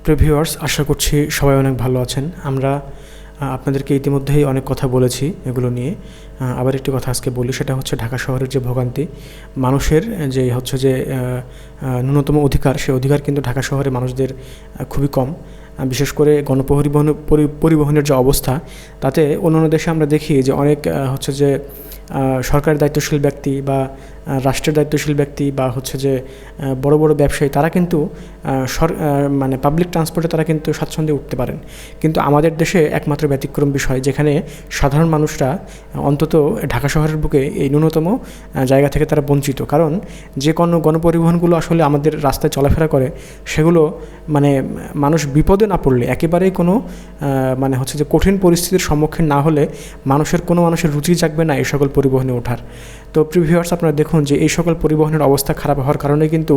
প্রিয় ভিউয়ার্স, আশা করছি সবাই অনেক ভালো আছেন। আমরা আপনাদেরকে ইতিমধ্যেই অনেক কথা বলেছি এগুলো নিয়ে। আবার একটি কথা আজকে বলি, সেটা হচ্ছে ঢাকা শহরের যে ভোগান্তি, মানুষের যে ন্যূনতম অধিকার, সেই অধিকার কিন্তু ঢাকা শহরে মানুষদের খুবই কম। বিশেষ করে পরিবহনের যে অবস্থা, তাতে অন্যান্য দেশে আমরা দেখি যে অনেক সরকারের দায়িত্বশীল ব্যক্তি বা রাষ্ট্রের দায়িত্বশীল ব্যক্তি বা বড় বড় ব্যবসায়ী, তারা কিন্তু পাবলিক ট্রান্সপোর্টে তারা কিন্তু স্বাচ্ছন্দ্যে উঠতে পারেন। কিন্তু আমাদের দেশে একমাত্র ব্যতিক্রম বিষয়, যেখানে সাধারণ মানুষরা অন্তত ঢাকা শহরের বুকে এই ন্যূনতম জায়গা থেকে তারা বঞ্চিত। কারণ যে কোনো গণপরিবহনগুলো আসলে আমাদের রাস্তায় চলাফেরা করে, সেগুলো মানুষ বিপদে না পড়লে, একেবারেই কোনো কঠিন পরিস্থিতির সম্মুখীন না হলে কোনো মানুষের রুচি জাগবে না এই সকল পরিবহনে ওঠার। তো প্রিয় ভিউয়ার্স, আপনারা দেখুন যে এই সকল পরিবহনের অবস্থা খারাপ হওয়ার কারণে কিন্তু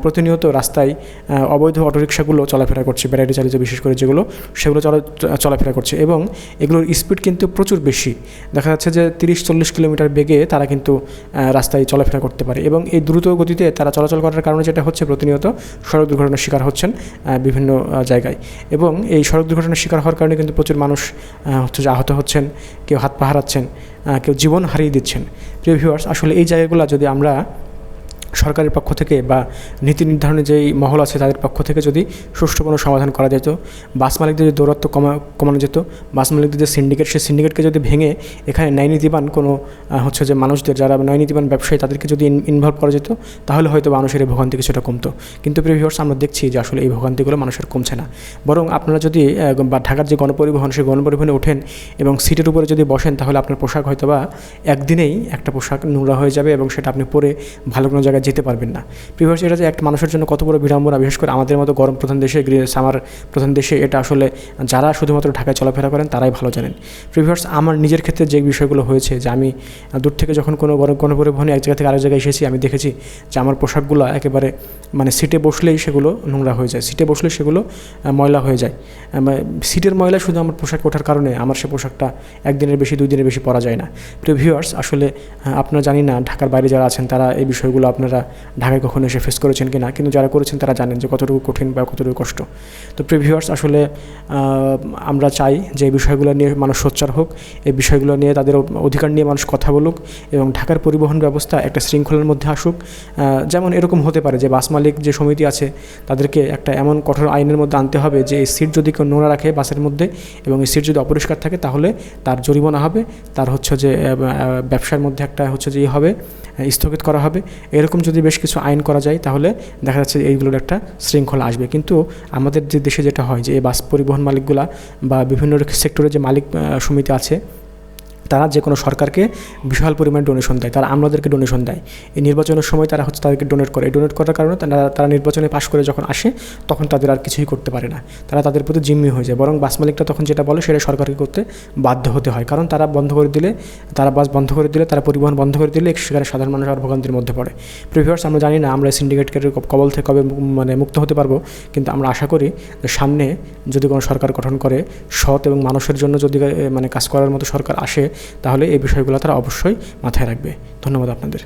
প্রতিনিয়ত রাস্তায় অবৈধ অটোরিকশাগুলো চলাফেরা করছে, ব্যাটারি চালিত বিশেষ করে সেগুলো চলাফেরা করছে, এবং এগুলোর স্পিড কিন্তু প্রচুর বেশি। দেখা যাচ্ছে যে 30-40 কিলোমিটার বেগে তারা কিন্তু রাস্তায় চলাফেরা করতে পারে, এবং এই দ্রুত গতিতে তারা চলাচল করার কারণে যেটা হচ্ছে, প্রতিনিয়ত সড়ক দুর্ঘটনার শিকার হচ্ছেন বিভিন্ন জায়গায়। এবং এই সড়ক দুর্ঘটনার শিকার হওয়ার কারণে কিন্তু প্রচুর মানুষ আহত হচ্ছেন, কেউ হাত পা হারাচ্ছেন, কেউ জীবন হারিয়ে দিচ্ছেন। প্রিয় ভিউয়ার্স, আসলে এই জায়গাগুলো যদি আমরা সরকারের পক্ষ থেকে বা নীতি নির্ধারণের যেই মহল আছে তাদের পক্ষ থেকে যদি সুষ্ঠু কোনো সমাধান করা যেত, বাস মালিকদের যে দৌরাত্ম্য কমানো যেত, বাস মালিকদের যে সিন্ডিকেট, সেই সিন্ডিকেটকে যদি ভেঙে এখানে ন্যায়নীতিবান কোনো মানুষদের, যারা ন্যায়নীতিবান ব্যবসায়ী, তাদেরকে যদি ইনভলভ করা যেত, তাহলে হয়তো মানুষের এই ভোগান্তি কিছুটা কমতো। কিন্তু প্রিয় ভিউয়ার্স, আমরা দেখছি যে আসলে এই ভোগান্তিগুলো মানুষের কমছে না। বরং আপনারা যদি ঢাকার যে গণপরিবহন, সেই গণপরিবহনে ওঠেন এবং সিটের উপরে যদি বসেন, তাহলে আপনার পোশাক হয়তো বা একদিনেই একটা পোশাক নোংরা হয়ে যাবে, এবং সেটা আপনি পরে ভালো কোনো জায়গায় যেতে পারবেন না। প্রিভিয়াস, এটা যে একটা মানুষের জন্য কত বড় বিড়ম্বনা, বিশেষ করে আমাদের মতো গরম প্রধান দেশে, সামার প্রধান দেশে, এটা আসলে যারা শুধুমাত্র ঢাকায় চলাফেরা করেন তারাই ভালো জানেন। প্রিভিয়াস, আমার নিজের ক্ষেত্রে যে বিষয়গুলো হয়েছে, যে আমি দূর থেকে যখন কোনো গণপরিবহনে এক জায়গা থেকে আরেক জায়গায় এসেছি, আমি দেখেছি যে আমার পোশাকগুলো একেবারে সিটে বসলেই সেগুলো নোংরা হয়ে যায়, সিটে বসলে সেগুলো ময়লা হয়ে যায়। সিটের ময়লা শুধু আমার পোশাক ওঠার কারণে আমার সে পোশাকটা একদিনের বেশি, 2 দিনের বেশি পরা যায় না। প্রিভিয়াস, আসলে আপনারা জানি না ঢাকার বাইরে যারা আছেন তারা এই বিষয়গুলো আপনারা ঢাকায় কখনো এসে ফেস করেছেন কি না, কিন্তু যারা করেছেন তারা জানেন যে কতটুকু কঠিন বা কতটুকু কষ্ট। তো প্রিয় ভিউয়ার্স, আসলে আমরা চাই যে এই বিষয়গুলো নিয়ে মানুষ সোচ্চার হোক, এই বিষয়গুলো নিয়ে তাদের অধিকার নিয়ে মানুষ কথা বলুক, এবং ঢাকার পরিবহন ব্যবস্থা একটা শৃঙ্খলার মধ্যে আসুক। যেমন এরকম হতে পারে যে বাস মালিক যে সমিতি আছে, তাদেরকে একটা এমন কঠোর আইনের মধ্যে আনতে হবে যে এই সিট যদি কেউ নোংরা রাখে বাসের মধ্যে, এবং এই সিট যদি অপরিষ্কার থাকে, তাহলে তার জরিমানা হবে, তার ব্যবসার মধ্যে একটা হবে, স্থগিত করা হবে। এরকম যদি বেশ কিছু আইন করা যায়, তাহলে দেখা যাচ্ছে এইগুলোর একটা শৃঙ্খলা আসবে। কিন্তু আমাদের যে দেশে যেটা হয়, যে এই বাস পরিবহন মালিকগুলা বা বিভিন্ন সেক্টরে যে মালিক সমিতি আছে, তারা যে কোনো সরকারকে বিশাল পরিমাণে ডোনেশন দেয়, তারা আমলাদেরকে ডোনেশন দেয়। এই নির্বাচনের সময় তারা তাদেরকে ডোনেট করে। এই ডোনেট করার কারণে তারা নির্বাচনে পাশ করে যখন আসে, তখন তাদের আর কিছুই করতে পারে না, তারা তাদের প্রতি জিম্মি হয়ে যায়। বরং বাস মালিকটা তখন যেটা বলে সেটা সরকারকে করতে বাধ্য হতে হয়, কারণ তারা বাস বন্ধ করে দিলে, তারা পরিবহন বন্ধ করে দিলে সেখানে সাধারণ মানুষ আর ভোগান্তির মধ্যে পড়ে। প্রিভিয়ার্স, আমরা জানি না আমরা সিন্ডিকেটের কবল থেকে কবে মুক্ত হতে পারবো, কিন্তু আমরা আশা করি যে সামনে যদি কোনো সরকার গঠন করে, সৎ এবং মানুষের জন্য যদি কাজ করার মতো সরকার আসে, তাহলে এই বিষয়গুলো তারা অবশ্যই মাথায় রাখবে। ধন্যবাদ আপনাদের।